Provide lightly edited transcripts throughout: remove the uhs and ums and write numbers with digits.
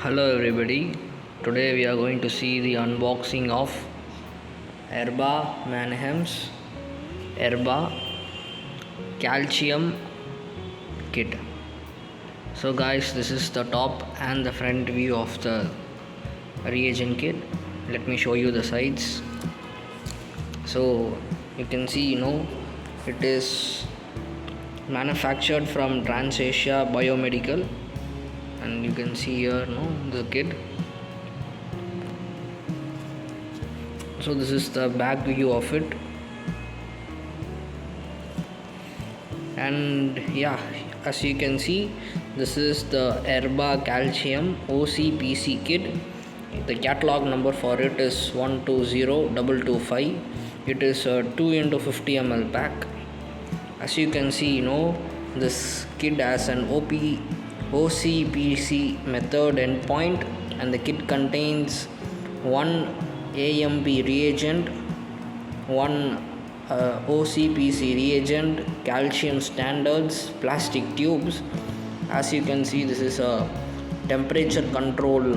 Hello everybody, today we are going to see the unboxing of Erba Mannheim's Erba Calcium kit. So guys, this is the top and the front view of the reagent kit. Let me show you the sides. So you can see it is manufactured from Transasia Biomedical, and you can see here the kit. So this is the back view of it, and yeah, as you can see, this is the ERBA Calcium OCPC kit. The catalog number for it is 120225. It is a 2 into 50 ml pack. As you can see, this kit has an OCPC method endpoint, and the kit contains one AMP reagent, one OCPC reagent, calcium standards, plastic tubes. As you can see, this is a temperature control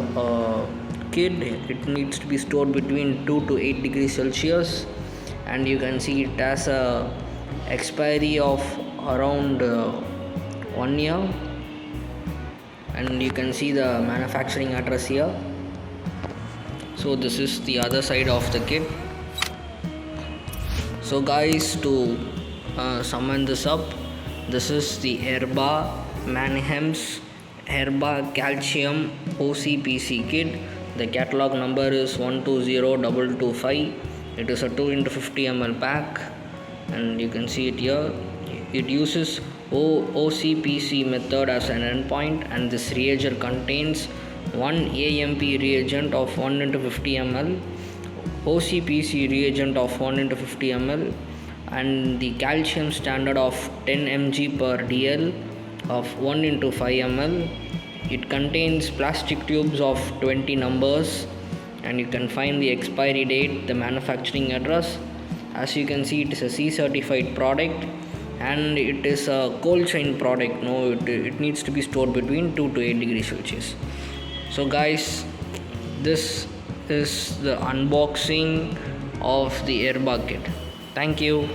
kit. It needs to be stored between 2 to 8 degrees Celsius, and you can see it has a expiry of around 1 year, and you can see the manufacturing address here. So this is the other side of the kit. So guys, to sum this up, this is the Erba Mannheim's Erba Calcium OCPC kit. The catalog number is 120225. It is a 2 into 50 ml pack, and you can see it here. It uses OCPC method as an endpoint, and this reagent contains one AMP reagent of 1 into 50 ml, OCPC reagent of 1 into 50 ml, and the calcium standard of 10 mg per dl of 1 into 5 ml. It contains plastic tubes of 20 numbers, and you can find the expiry date, the manufacturing address. As you can see, it is a C certified product, and it is a cold chain product. It needs to be stored between 2 to 8 degrees Celsius. So guys, this is the unboxing of the Erba kit. Thank you.